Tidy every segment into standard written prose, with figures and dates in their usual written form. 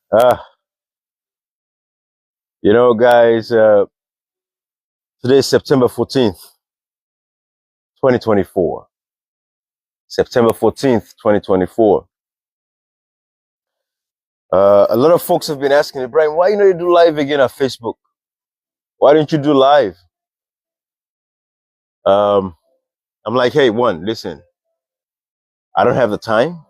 Uh, guys, today is September 14th, 2024. September 14th, 2024. A lot of folks have been asking me, Brian, why you do live again on Facebook? Why don't you do live? I'm like, hey, listen, I don't have the time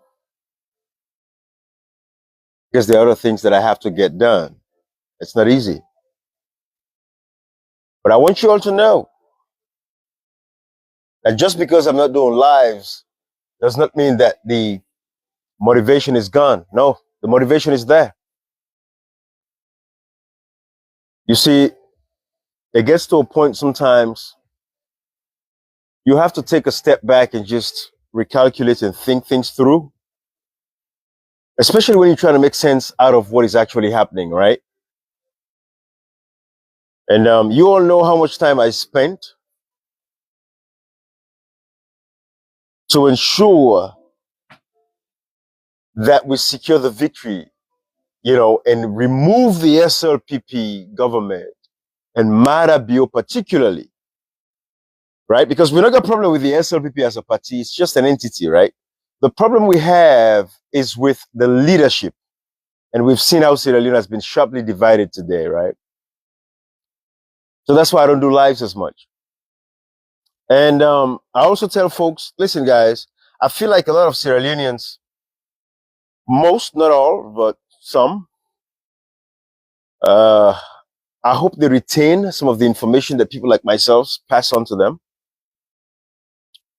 because there are other things that I have to get done. It's not easy. But I want you all to know that just because I'm not doing lives does not mean that the motivation is gone. No, the motivation is there. You see, it gets to a point sometimes you have to take a step back and just recalculate and think things through, especially when you're trying to make sense out of what is actually happening, right? And you all know how much time I spent to ensure that we secure the victory, and remove the SLPP government and Mara Bio particularly, right? Because we don't got a problem with the SLPP as a party. It's just an entity, right? The problem we have is with the leadership. And we've seen how Sierra Leone has been sharply divided today, right? So that's why I don't do lives as much. And I also tell folks, listen, guys, I feel like a lot of Sierra Leoneans, most, not all, but some, I hope they retain some of the information that people like myself pass on to them.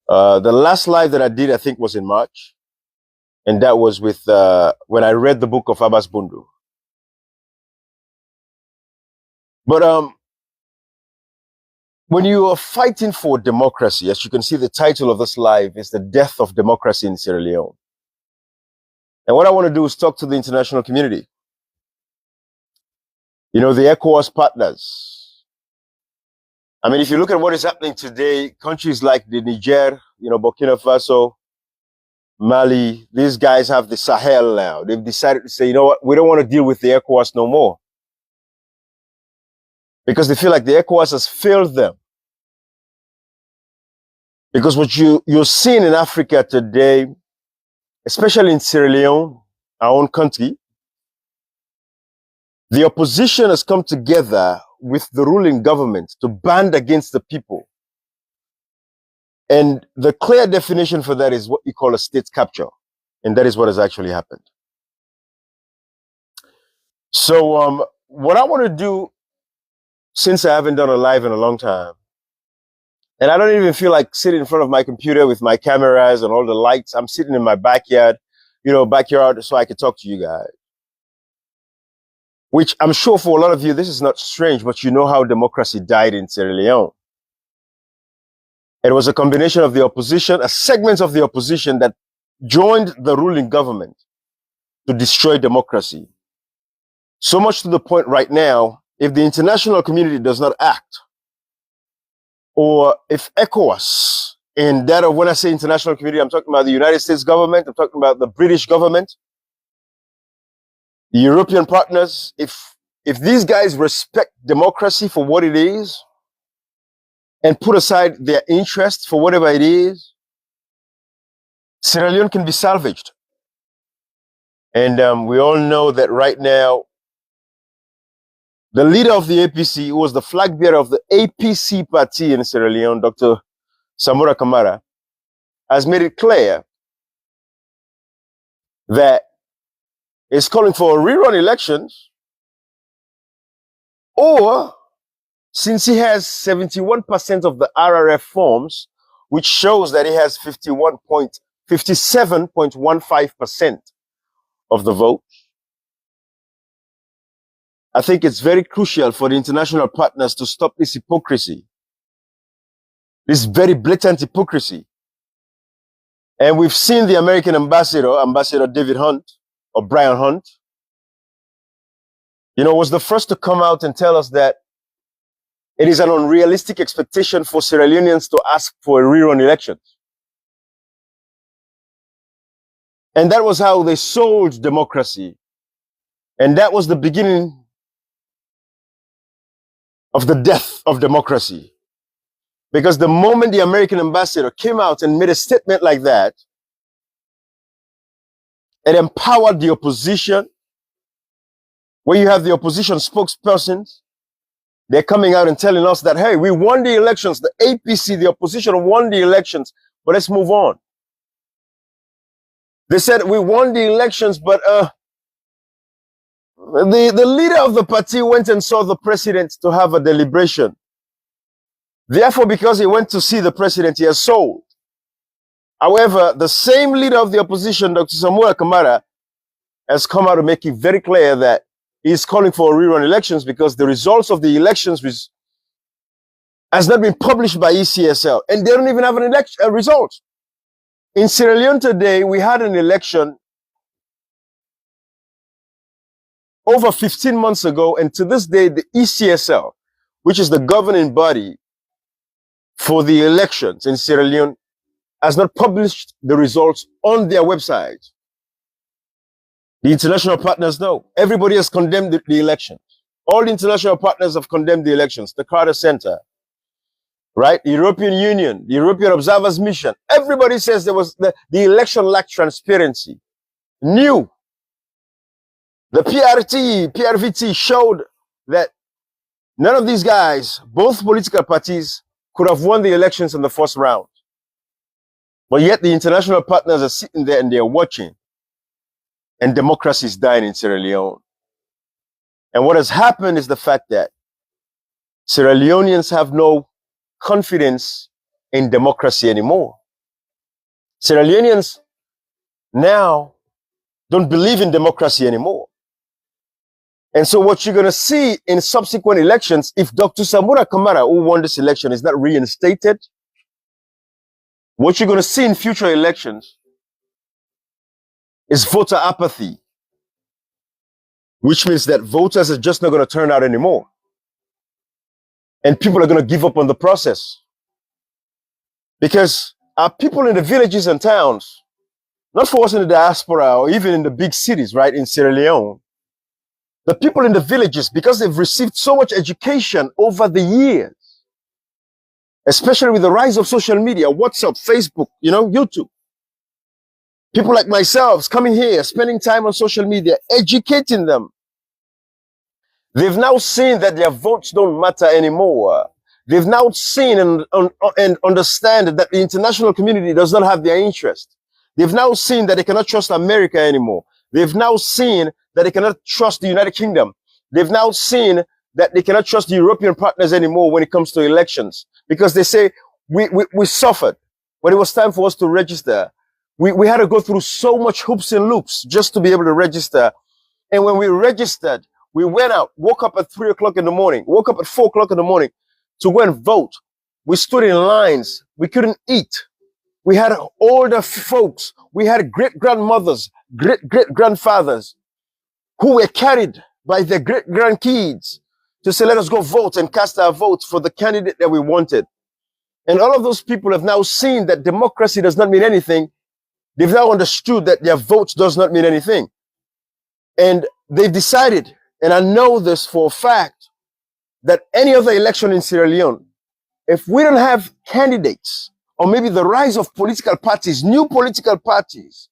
The last live that I did, I think, was in March. And that was with when I read the book of Abbas Bundu. But when you are fighting for democracy, as you can see, the title of this live is The Death of Democracy in Sierra Leone. And what I want to do is talk to the international community. The ECOWAS partners. I mean, if you look at what is happening today, countries like the Niger, Burkina Faso, Mali, these guys have the Sahel now. They've decided to say, you know what, we don't want to deal with the ECOWAS no more. Because they feel like the ECOWAS has failed them. Because what you're seeing in Africa today, especially in Sierra Leone, our own country, the opposition has come together with the ruling government to band against the people. And the clear definition for that is what you call a state capture. And that is what has actually happened. So what I want to do, since I haven't done a live in a long time, and I don't even feel like sitting in front of my computer with my cameras and all the lights. I'm sitting in my backyard, so I can talk to you guys. Which I'm sure for a lot of you, this is not strange, but you know how democracy died in Sierra Leone. It was a combination of the opposition, a segment of the opposition that joined the ruling government to destroy democracy. So much to the point right now, if the international community does not act, or if ECOWAS, and that, when I say international community, I'm talking about the United States government, I'm talking about the British government, the European partners, if these guys respect democracy for what it is and put aside their interests for whatever it is, Sierra Leone can be salvaged. And we all know that right now, the leader of the APC, who was the flag bearer of the APC party in Sierra Leone, Dr. Samura Kamara, has made it clear that he's calling for rerun elections, or since he has 71% of the RRF forms, which shows that he has 57.15% of the vote, I think it's very crucial for the international partners to stop this hypocrisy, this very blatant hypocrisy. And we've seen the American Ambassador David Hunt, or Brian Hunt, was the first to come out and tell us that it is an unrealistic expectation for Sierra Leoneans to ask for a rerun elections. And that was how they sold democracy And that was the beginning of the death of democracy. Because the moment the American ambassador came out and made a statement like that, it empowered the opposition. Where you have the opposition spokespersons, they're coming out and telling us that, hey, we won the elections. The APC, the opposition won the elections, but let's move on. They said we won the elections, but the leader of the party went and saw the president to have a deliberation. Therefore, because he went to see the president, he has sold. However, the same leader of the opposition, Dr. Samuel Kamara, has come out to make it very clear that he's calling for rerun elections because the results of the elections has not been published by ECSL, and they don't even have a result. In Sierra Leone today, we had an election over 15 months ago, and to this day, the ECSL, which is the governing body for the elections in Sierra Leone, has not published the results on their website. The international partners know. Everybody has condemned the elections. All the international partners have condemned the elections. The Carter Center, right? The European Union, the European Observers Mission. Everybody says there was the election lacked transparency. New. The PRVT showed that none of these guys, both political parties, could have won the elections in the first round. But yet the international partners are sitting there and they're watching. And democracy is dying in Sierra Leone. And what has happened is the fact that Sierra Leoneans have no confidence in democracy anymore. Sierra Leoneans now don't believe in democracy anymore. And so what you're going to see in subsequent elections, if Dr. Samura Kamara, who won this election, is not reinstated, what you're going to see in future elections is voter apathy, which means that voters are just not going to turn out anymore. And people are going to give up on the process. Because our people in the villages and towns, not for us in the diaspora or even in the big cities, right, in Sierra Leone, the people in the villages, because they've received so much education over the years, especially with the rise of social media, WhatsApp, Facebook, YouTube. People like myself coming here, spending time on social media, educating them. They've now seen that their votes don't matter anymore. They've now seen and understand that the international community does not have their interest. They've now seen that they cannot trust America anymore. They've now seen that they cannot trust the United Kingdom. They've now seen that they cannot trust the European partners anymore when it comes to elections. Because they say, we suffered. When it was time for us to register, we had to go through so much hoops and loops just to be able to register. And when we registered, we went out, woke up at 3 o'clock in the morning, woke up at 4 o'clock in the morning to go and vote. We stood in lines. We couldn't eat. We had older folks. We had great-grandmothers, great-great-grandfathers who were carried by their great-grandkids to say, let us go vote and cast our votes for the candidate that we wanted. And all of those people have now seen that democracy does not mean anything. They've now understood that their votes does not mean anything. And they've decided, and I know this for a fact, that any other election in Sierra Leone, if we don't have candidates, or maybe the rise of political parties, new political parties,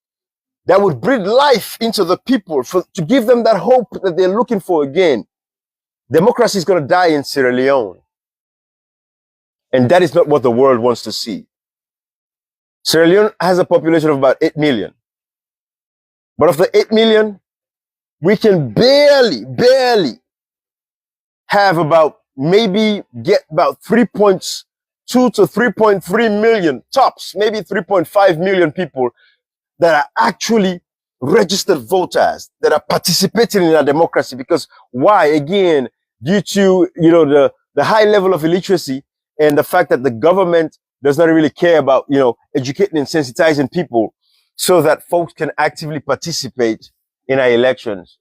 that would breathe life into the people to give them that hope that they're looking for again, democracy is going to die in Sierra Leone. And that is not what the world wants to see. Sierra Leone has a population of about 8 million. But of the 8 million, we can barely have maybe get about 3.2 to 3.3 million tops, maybe 3.5 million people that are actually registered voters, that are participating in our democracy. Because why? Again, due to the high level of illiteracy and the fact that the government does not really care about educating and sensitizing people so that folks can actively participate in our elections.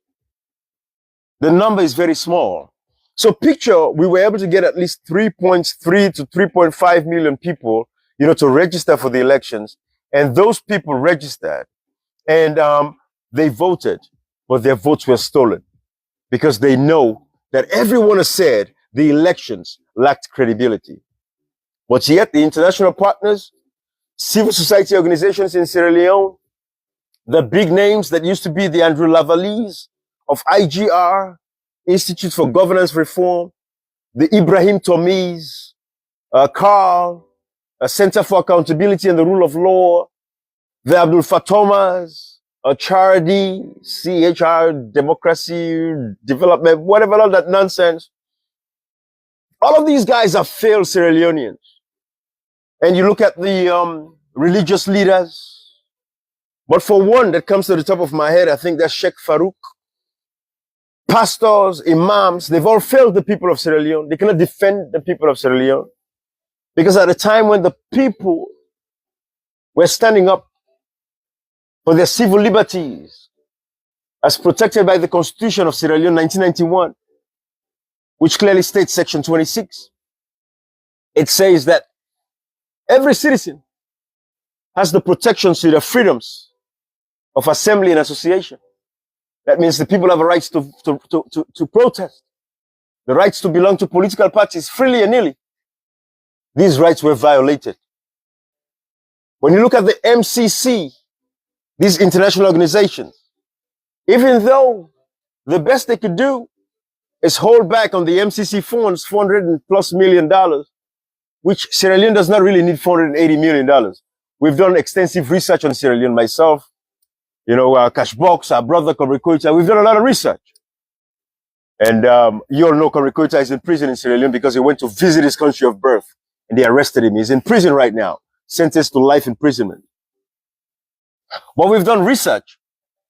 The number is very small. So picture, we were able to get at least 3.3 to 3.5 million people, to register for the elections. And those people registered and they voted, but their votes were stolen. because they know that everyone has said the elections lacked credibility. But yet the international partners, civil society organizations in Sierra Leone, the big names that used to be the Andrew Lavallese of IGR, Institute for Governance Reform, the Ibrahim Tomis, Carl, Center for Accountability and the Rule of Law, the Abdul Fatomas, Chardi, CHR, Democracy, Development, whatever, all that nonsense. All of these guys are failed Sierra Leoneans. And you look at the religious leaders, but for one that comes to the top of my head, I think that's Sheikh Farouk. Pastors, imams, they've all failed the people of Sierra Leone. They cannot defend the people of Sierra Leone. Because at a time when the people were standing up for their civil liberties as protected by the Constitution of Sierra Leone 1991, which clearly states Section 26, it says that every citizen has the protections to their freedoms of assembly and association. That means the people have a right to protest, the rights to belong to political parties freely and nearly. These rights were violated. When you look at the MCC, these international organizations, even though the best they could do is hold back on the MCC Funds, $400+ million, which Sierra Leone does not really need $480 million. We've done extensive research on Sierra Leone, myself, Cashbox, our brother Komrikoita, we've done a lot of research. And you all know Komrikoita is in prison in Sierra Leone because he went to visit his country of birth and they arrested him. He's in prison right now, sentenced to life imprisonment. But we've done research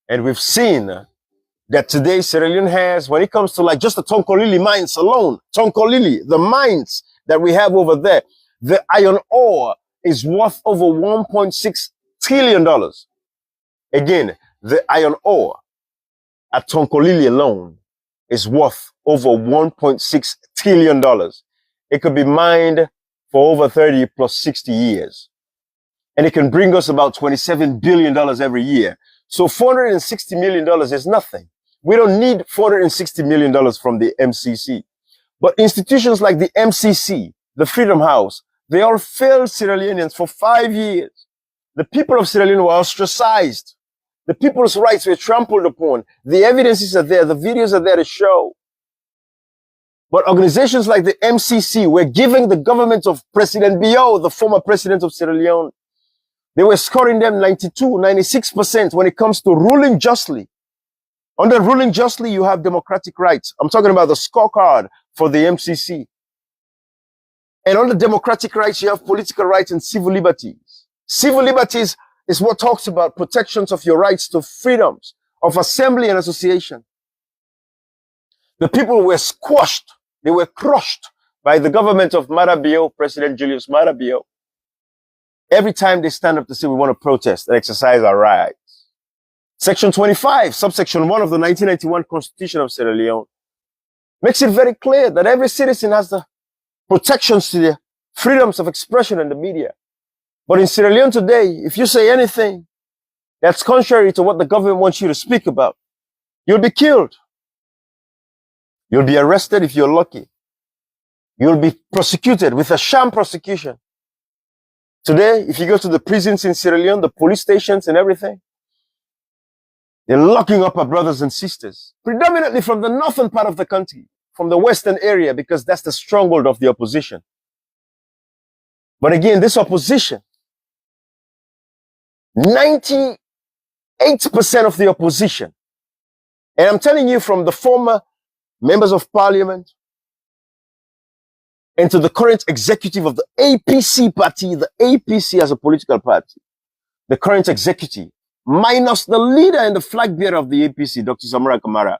and we've seen that today Sierra Leone has, when it comes to like just the Tonkolili mines alone, Tonkolili, the mines that we have over there, the iron ore is worth over $1.6 trillion. Again, the iron ore at Tonkolili alone is worth over $1.6 trillion. It could be mined for over 30 plus 60 years. And it can bring us about $27 billion every year. So $460 million is nothing. We don't need $460 million from the MCC. But institutions like the MCC, the Freedom House, they all failed Sierra Leoneans for 5 years. The people of Sierra Leone were ostracized. The people's rights were trampled upon. The evidences are there. The videos are there to show. But organizations like the MCC were giving the government of President Bio, the former president of Sierra Leone, they were scoring them 92, 96% when it comes to ruling justly. Under ruling justly, you have democratic rights. I'm talking about the scorecard for the MCC. And under democratic rights, you have political rights and civil liberties. Civil liberties is what talks about protections of your rights to freedoms of assembly and association. The people were squashed. They were crushed by the government of Marabio, President Julius Marabio. Every time they stand up to say we want to protest and exercise our rights. Section 25, subsection 1 of the 1991 Constitution of Sierra Leone makes it very clear that every citizen has the protections to their freedoms of expression in the media. But in Sierra Leone today, if you say anything that's contrary to what the government wants you to speak about, you'll be killed. You'll be arrested if you're lucky. You'll be prosecuted with a sham prosecution. Today, if you go to the prisons in Sierra Leone, the police stations and everything, they're locking up our brothers and sisters, predominantly from the northern part of the country, from the western area, because that's the stronghold of the opposition. But again, this opposition, 98% of the opposition, and I'm telling you from the former members of parliament and to the current executive of the APC party, the APC as a political party, the current executive, minus the leader and the flag bearer of the APC, Dr. Samara Kamara,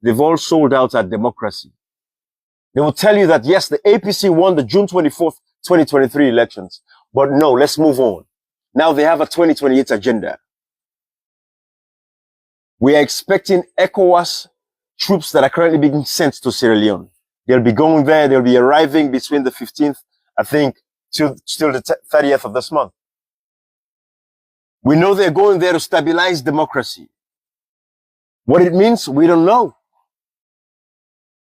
they've all sold out at democracy. They will tell you that, yes, the APC won the June 24th, 2023 elections. But no, let's move on. Now they have a 2028 agenda. We are expecting ECOWAS troops that are currently being sent to Sierra Leone. They'll be going there. They'll be arriving between the 15th, I think, till the 30th of this month. We know they're going there to stabilize democracy. What it means, we don't know.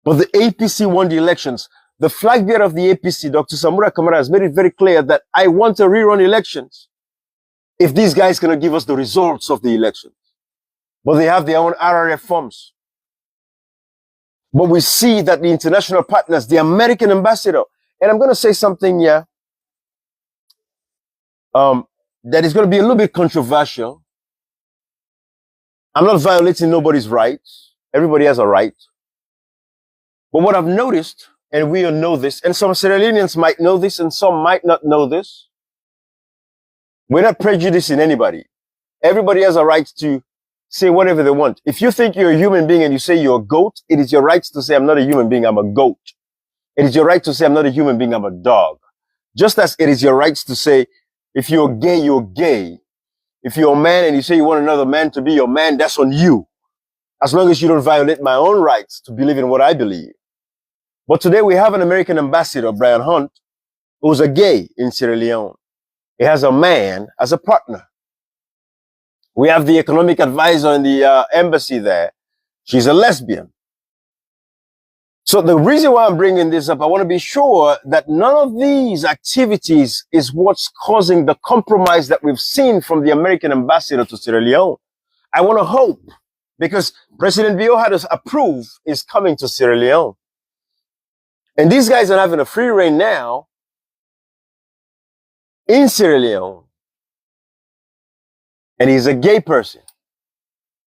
But the APC won the elections. The flag bearer of the APC, Dr. Samura Kamara, has made it very clear that I want to rerun elections if these guys cannot give us the results of the elections. But they have their own RRF forms. But we see that the international partners, the American ambassador, and I'm going to say something here that is going to be a little bit controversial. I'm not violating nobody's rights. Everybody has a right. But what I've noticed, and we all know this, and some Sierra Leoneans might know this, and some might not know this, we're not prejudicing anybody. Everybody has a right to say whatever they want. If you think you're a human being and you say you're a goat, it is your right to say, I'm not a human being, I'm a goat. It is your right to say, I'm not a human being, I'm a dog. Just as it is your right to say, if you're gay, you're gay. If you're a man and you say you want another man to be your man, that's on you. As long as you don't violate my own rights to believe in what I believe. But today we have an American ambassador, Brian Hunt, who's a gay in Sierra Leone. He has a man as a partner. We have the economic advisor in the embassy there. She's a lesbian. So the reason why I'm bringing this up, I want to be sure that none of these activities is what's causing the compromise that we've seen from the American ambassador to Sierra Leone. I want to hope, because President Bio had us approve is coming to Sierra Leone. And these guys are having a free reign now in Sierra Leone. And he's a gay person.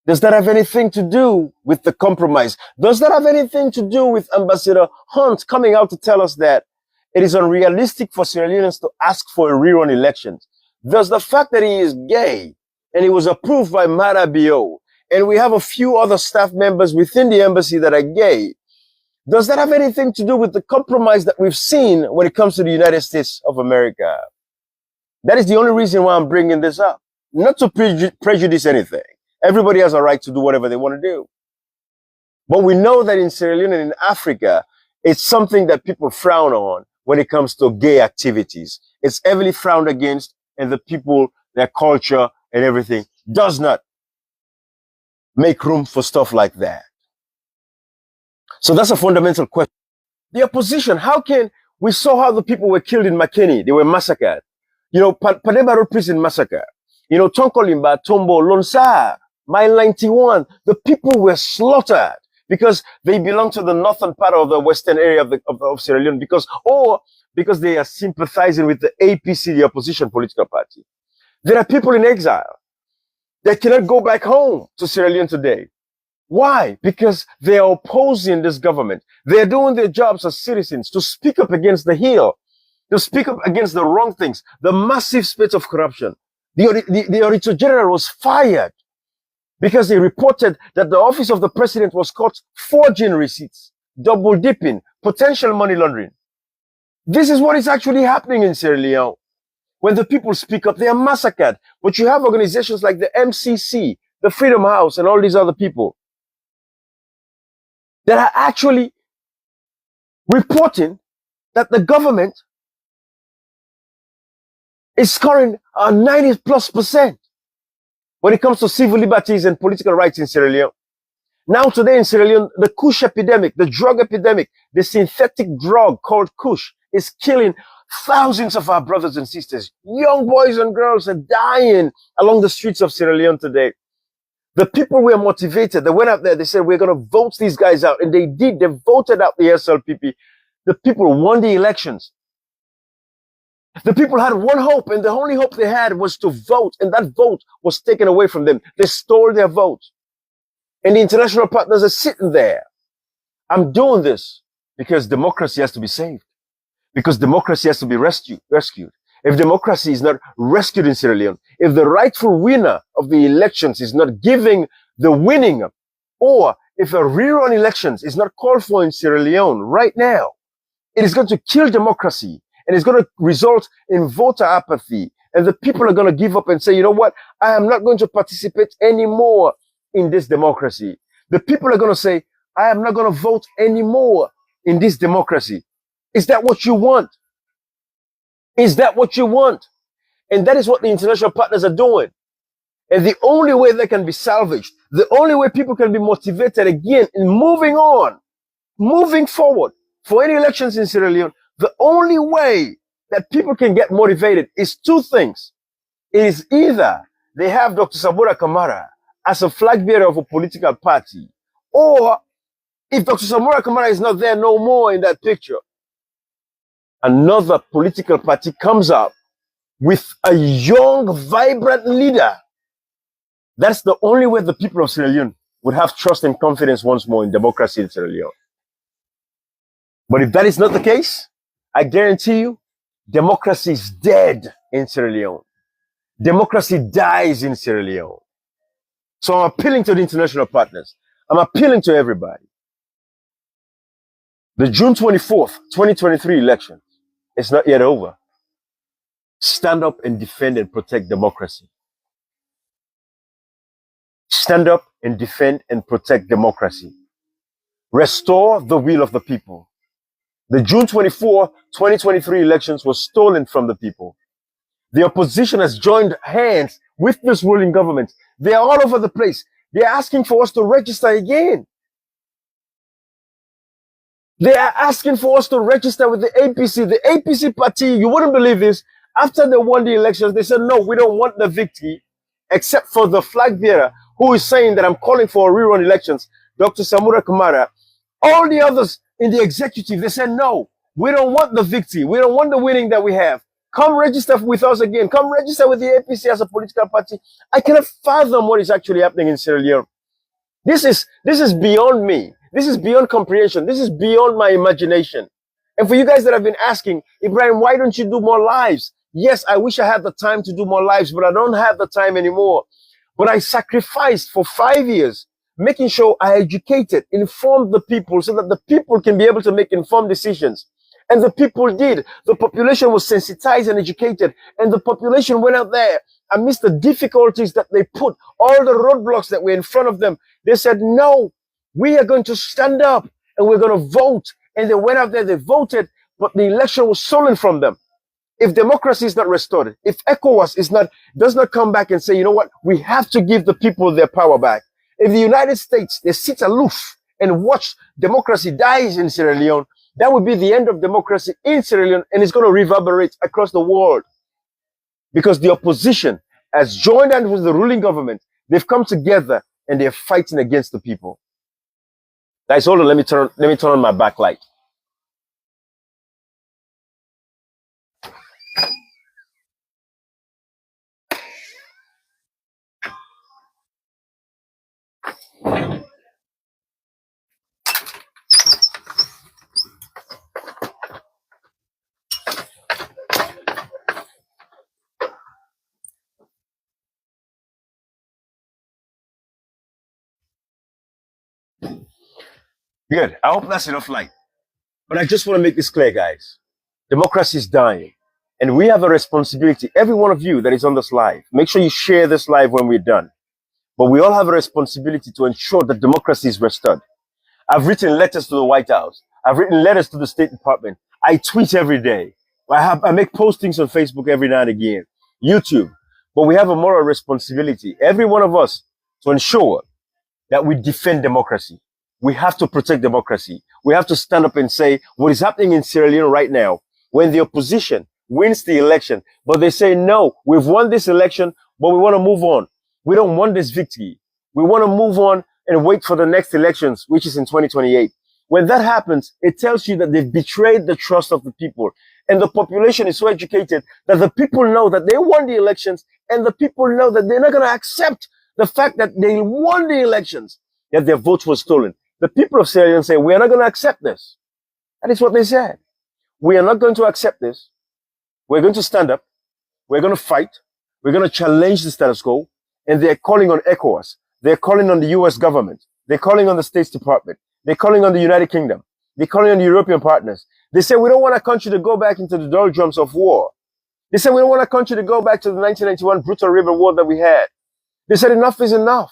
Does that have anything to do with the compromise? Does that have anything to do with Ambassador Hunt coming out to tell us that it is unrealistic for Sierra Leoneans to ask for a rerun election? Does the fact that he is gay and he was approved by Mara Bio, and we have a few other staff members within the embassy that are gay, does that have anything to do with the compromise that we've seen when it comes to the United States of America? That is the only reason why I'm bringing this up. Not to prejudice anything. Everybody has a right to do whatever they want to do. But we know that in Sierra Leone and in Africa, it's something that people frown on when it comes to gay activities. It's heavily frowned against, and the people, their culture and everything does not make room for stuff like that. So that's a fundamental question. The opposition, how can we saw how the people were killed in Makeni? They were massacred. You know, Pademba Road Prison massacre. You know, Tonkolimba, Tombo, Lonsar, Mile 91. The people were slaughtered because they belong to the northern part of the western area of Sierra Leone, because they are sympathizing with the APC, the opposition political party. There are people in exile that cannot go back home to Sierra Leone today. Why? Because they are opposing this government. They are doing their jobs as citizens to speak up against the heel, to speak up against the wrong things, the massive spate of corruption. The Auditor General was fired because he reported that the office of the president was caught forging receipts, double dipping, potential money laundering. This is what is actually happening in Sierra Leone. When the people speak up, they are massacred. But you have organizations like the MCC, the Freedom House, and all these other people that are actually reporting that the government is scoring 90+% when it comes to civil liberties and political rights in Sierra Leone. Now today in Sierra Leone, the Kush epidemic, the drug epidemic, the synthetic drug called Kush is killing thousands of our brothers and sisters. Young boys and girls are dying along the streets of Sierra Leone today. The people were motivated. They went out there, they said, we're going to vote these guys out. And they did. They voted out the SLPP. The people won the elections. The people had one hope, and the only hope they had was to vote, and that vote was taken away from them. They stole their vote. And the international partners are sitting there. I'm doing this because democracy has to be saved. Because democracy has to be rescued. If democracy is not rescued in Sierra Leone, if the rightful winner of the elections is not giving the winning, or if a rerun elections is not called for in Sierra Leone right now, it is going to kill democracy. And it's going to result in voter apathy. And the people are going to give up and say, you know what? I am not going to participate anymore in this democracy. The people are going to say, I am not going to vote anymore in this democracy. Is that what you want? Is that what you want? And that is what the international partners are doing. And the only way they can be salvaged, the only way people can be motivated again in moving on, moving forward for any elections in Sierra Leone, the only way that people can get motivated is two things. It is either they have Dr. Samura Kamara as a flag bearer of a political party, or if Dr. Samura Kamara is not there no more in that picture, another political party comes up with a young, vibrant leader. That's the only way the people of Sierra Leone would have trust and confidence once more in democracy in Sierra Leone. But if that is not the case, I guarantee you, democracy is dead in Sierra Leone. Democracy dies in Sierra Leone. So I'm appealing to the international partners. I'm appealing to everybody. The June 24th, 2023 election is not yet over. Stand up and defend and protect democracy. Stand up and defend and protect democracy. Restore the will of the people. The June 24, 2023 elections were stolen from the people. The opposition has joined hands with this ruling government. They are all over the place. They are asking for us to register again. They are asking for us to register with the APC. The APC party, you wouldn't believe this, after they won the elections, they said, no, we don't want the victory, except for the flag bearer who is saying that I'm calling for rerun elections, Dr. Samura Kamara. All the others in the executive, they said, no, we don't want the victory. We don't want the winning that we have. Come register with us again. Come register with the APC as a political party. I cannot fathom what is actually happening in Sierra Leone. This is beyond me. This is beyond comprehension. This is beyond my imagination. And for you guys that have been asking, Ibrahim, why don't you do more lives? Yes, I wish I had the time to do more lives, but I don't have the time anymore. But I sacrificed for 5 years, making sure I educated, informed the people so that the people can be able to make informed decisions. And the people did. The population was sensitized and educated. And the population went out there amidst the difficulties that they put, all the roadblocks that were in front of them. They said, no, we are going to stand up and we're going to vote. And they went out there, they voted, but the election was stolen from them. If democracy is not restored, if ECOWAS does not come back and say, you know what, we have to give the people their power back. If the United States, they sit aloof and watch democracy dies in Sierra Leone, that would be the end of democracy in Sierra Leone, and it's going to reverberate across the world. Because the opposition has joined hands with the ruling government. They've come together and they're fighting against the people. Guys, hold on, let me turn on my backlight. Good. I hope that's enough light. But I just want to make this clear, guys. Democracy is dying. And we have a responsibility, every one of you that is on this live, make sure you share this live when we're done. But we all have a responsibility to ensure that democracy is restored. I've written letters to the White House. I've written letters to the State Department. I tweet every day. I make postings on Facebook every now and again, YouTube. But we have a moral responsibility, every one of us, to ensure that we defend democracy. We have to protect democracy. We have to stand up and say what is happening in Sierra Leone right now, when the opposition wins the election, but they say, no, we've won this election, but we want to move on. We don't want this victory. We want to move on and wait for the next elections, which is in 2028. When that happens, it tells you that they've betrayed the trust of the people. And the population is so educated that the people know that they won the elections, and the people know that they're not going to accept the fact that they won the elections, that their votes were stolen. The people of Sierra Leone say, we are not going to accept this. That is what they said. We are not going to accept this. We're going to stand up. We're going to fight. We're going to challenge the status quo. And they're calling on ECOWAS. They're calling on the US government. They're calling on the State Department. They're calling on the United Kingdom. They're calling on the European partners. They say, we don't want our country to go back into the doldrums of war. They said, we don't want our country to go back to the 1991 brutal river war that we had. They said, enough is enough.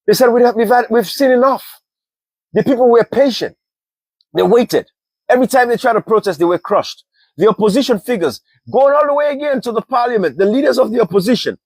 They said, we've seen enough. The people were patient. They waited. Every time they tried to protest, they were crushed. The opposition figures, going all the way again to the parliament, the leaders of the opposition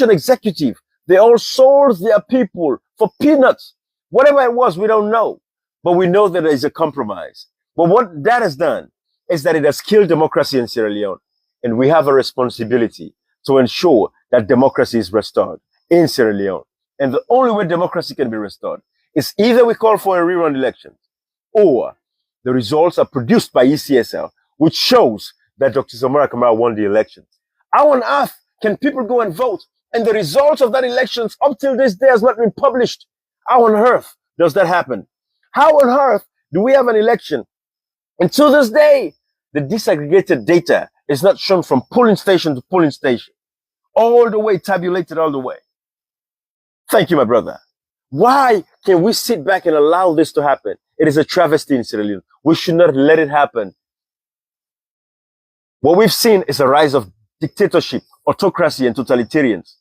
executive, they all sold their people for peanuts. Whatever it was, we don't know. but we know that there is a compromise. But what that has done is that it has killed democracy in Sierra Leone. And we have a responsibility to ensure that democracy is restored in Sierra Leone. And the only way democracy can be restored is either we call for a rerun election or the results are produced by ECSL, which shows that Dr. Samara Kamara won the elections. How on earth can people go and vote and the results of that elections up till this day has not been published? How on earth does that happen? How on earth do we have an election? And to this day, the disaggregated data is not shown from polling station to polling station, all the way tabulated all the way. Thank you, my brother. Why can we sit back and allow this to happen? It is a travesty in Sierra Leone. We should not let it happen. What we've seen is a rise of dictatorship, autocracy, and totalitarians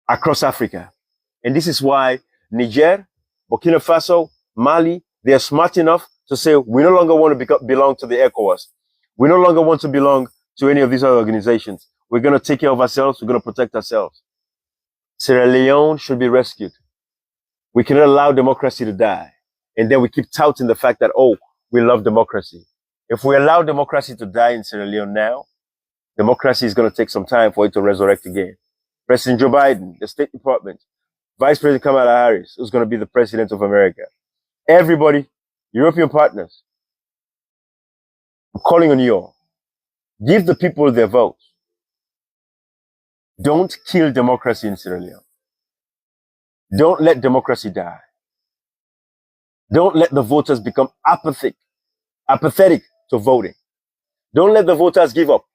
across Africa. And this is why Niger, Burkina Faso, Mali, they are smart enough to say, we no longer want to belong to the ECOWAS. We no longer want to belong to any of these other organizations. We're going to take care of ourselves. We're going to protect ourselves. Sierra Leone should be rescued. We cannot allow democracy to die. And then we keep touting the fact that, oh, we love democracy. If we allow democracy to die in Sierra Leone now, democracy is going to take some time for it to resurrect again. President Joe Biden, the State Department, Vice President Kamala Harris, who's going to be the President of America. Everybody, European partners, I'm calling on you all. Give the people their votes. Don't kill democracy in Sierra Leone. Don't let democracy die. Don't let the voters become apathetic to voting. Don't let the voters give up.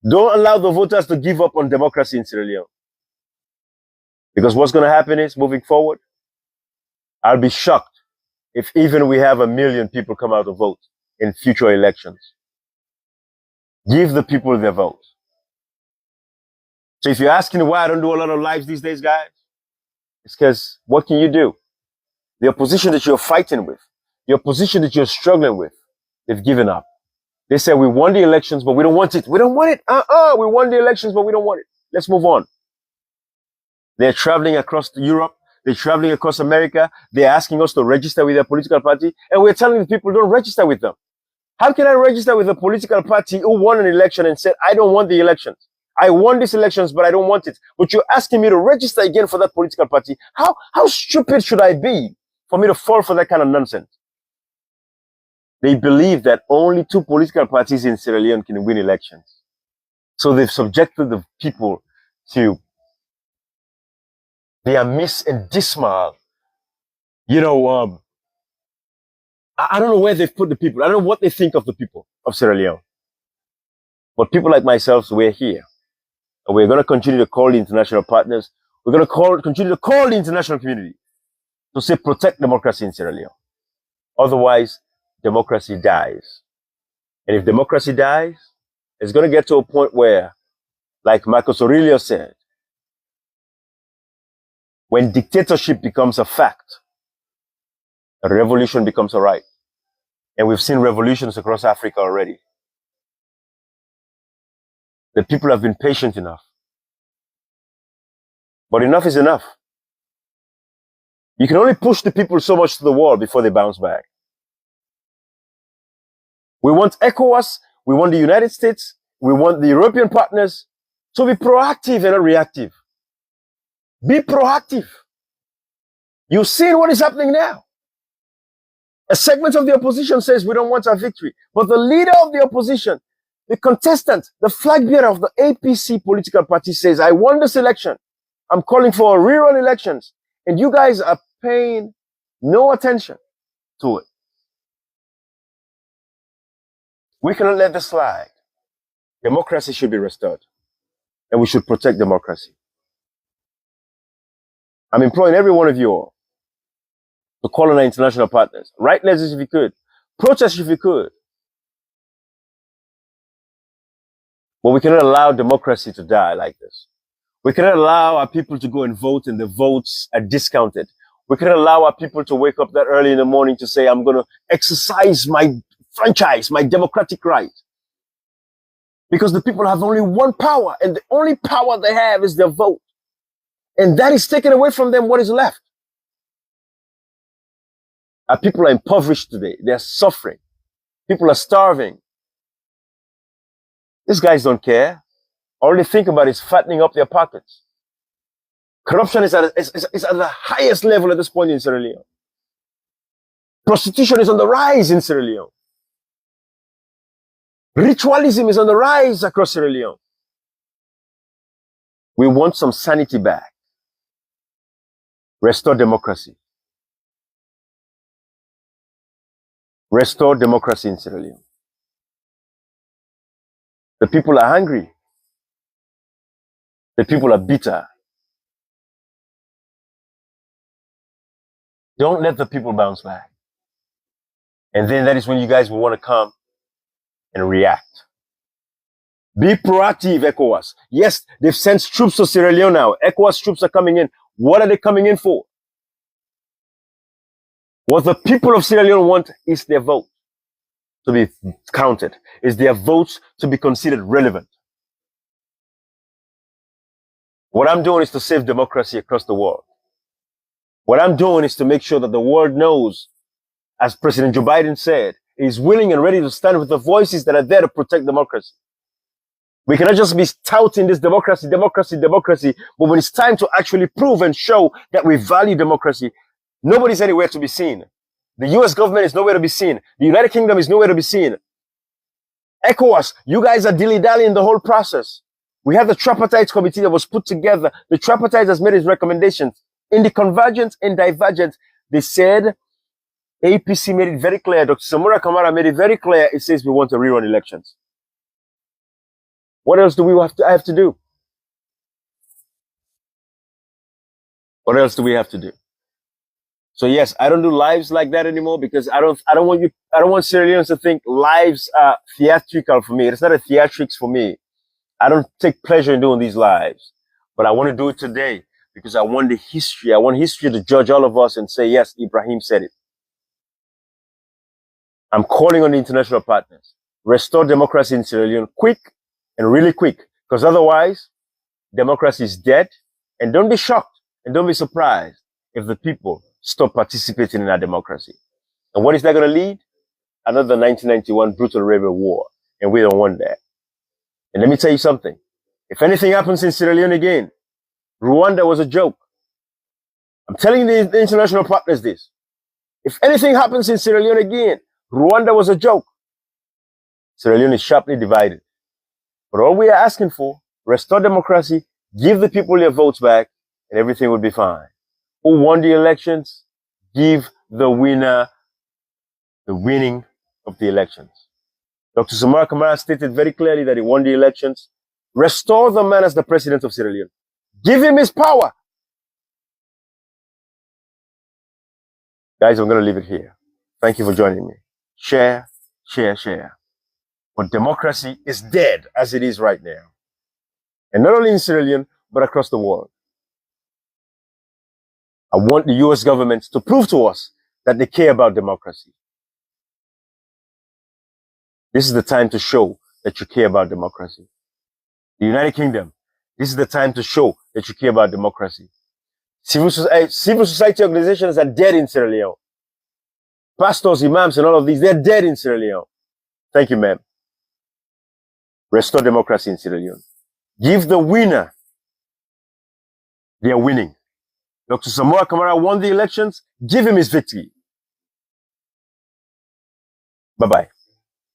Don't allow the voters to give up on democracy in Sierra Leone. Because what's going to happen is, moving forward, I'll be shocked if even we have 1 million people come out to vote in future elections. Give the people their vote. So if you're asking why I don't do a lot of lives these days, guys, it's because what can you do? The opposition that you're fighting with, the opposition that you're struggling with, they've given up. They said, we won the elections, but we don't want it. We don't want it. We won the elections, but we don't want it. Let's move on. They're traveling across Europe. They're traveling across America. They're asking us to register with their political party. And we're telling the people, don't register with them. How can I register with a political party who won an election and said, I don't want the elections? I won these elections, but I don't want it. But you're asking me to register again for that political party. How stupid should I be for me to fall for that kind of nonsense? They believe that only 2 political parties in Sierra Leone can win elections. So they've subjected the people to their miss and dismal. I don't know where they've put the people. I don't know what they think of the people of Sierra Leone. But people like myself, we're here. And we're going to continue to call the international partners. We're going to continue to call the international community to say, protect democracy in Sierra Leone. Otherwise, democracy dies. And if democracy dies, it's going to get to a point where, like Marcus Aurelius said, when dictatorship becomes a fact, a revolution becomes a right. And we've seen revolutions across Africa already. The people have been patient enough. But enough is enough. You can only push the people so much to the wall before they bounce back. We want ECOWAS, we want the United States, we want the European partners to be proactive and not reactive. Be proactive. You've seen what is happening now. A segment of the opposition says we don't want a victory. But the leader of the opposition, the contestant, the flag bearer of the APC political party says, I won this election. I'm calling for rerun elections. And you guys are paying no attention to it. We cannot let this slide. Democracy should be restored. And we should protect democracy. I'm imploring every one of you all to call on our international partners. Write letters if you could. Protest if you could. But we cannot allow democracy to die like this. We cannot allow our people to go and vote and the votes are discounted. We cannot allow our people to wake up that early in the morning to say, I'm going to exercise my franchise, my democratic right. Because the people have only one power, and the only power they have is their vote. And that is taken away from them what is left. Our people are impoverished today. They're suffering. People are starving. These guys don't care. All they think about is fattening up their pockets. Corruption is at the highest level at this point in Sierra Leone. Prostitution is on the rise in Sierra Leone. Ritualism is on the rise across Sierra Leone. We want some sanity back. Restore democracy. Restore democracy in Sierra Leone. The people are hungry. The people are bitter. Don't let the people bounce back. And then that is when you guys will want to come and react. Be proactive, ECOWAS. Yes, they've sent troops to Sierra Leone now. ECOWAS troops are coming in. What are they coming in for? What the people of Sierra Leone want is their vote to be counted, is their votes to be considered relevant. What I'm doing is to save democracy across the world. What I'm doing is to make sure that the world knows, as President Joe Biden said, he's willing and ready to stand with the voices that are there to protect democracy. We cannot just be touting this democracy, but when it's time to actually prove and show that we value democracy, nobody's anywhere to be seen. The US government is nowhere to be seen. The United Kingdom is nowhere to be seen. ECOWAS, you guys are dilly-dallying the whole process. We have the tripartite committee that was put together. The tripartite has made its recommendations. In the convergence and divergence, they said, APC made it very clear, Dr. Samura Kamara made it very clear, it says we want to rerun elections. What else do we have to do? What else do we have to do? So yes, I don't do lives like that anymore because I don't want Sierra Leoneans to think lives are theatrical for me. It's not a theatrics for me. I don't take pleasure in doing these lives, but I want to do it today because I want the history. I want history to judge all of us and say, yes, Ibrahim said it. I'm calling on the international partners. Restore democracy in Sierra Leone quick and really quick, because otherwise democracy is dead. And don't be shocked and don't be surprised if the people stop participating in our democracy. And what is that going to lead? Another 1991 brutal rebel war. And we don't want that. And let me tell you something. If anything happens in Sierra Leone again, Rwanda was a joke. I'm telling the international partners this. If anything happens in Sierra Leone again, Rwanda was a joke. Sierra Leone is sharply divided. But all we are asking for, restore democracy, give the people their votes back, and everything will be fine. Who won the elections? Give the winner the winning of the elections. Dr. Samara Kamara stated very clearly that he won the elections. Restore the man as the president of Sierra Leone. Give him his power. Guys, I'm going to leave it here. Thank you for joining me. Share, share, share. But democracy is dead as it is right now. And not only in Sierra Leone, but across the world. I want the US government to prove to us that they care about democracy. This is the time to show that you care about democracy. The United Kingdom, this is the time to show that you care about democracy. Civil society organizations are dead in Sierra Leone. Pastors, imams, and all of these, they're dead in Sierra Leone. Thank you, ma'am. Restore democracy in Sierra Leone. Give the winner their winning. Dr. Samora Kamara won the elections. Give him his victory. Bye-bye.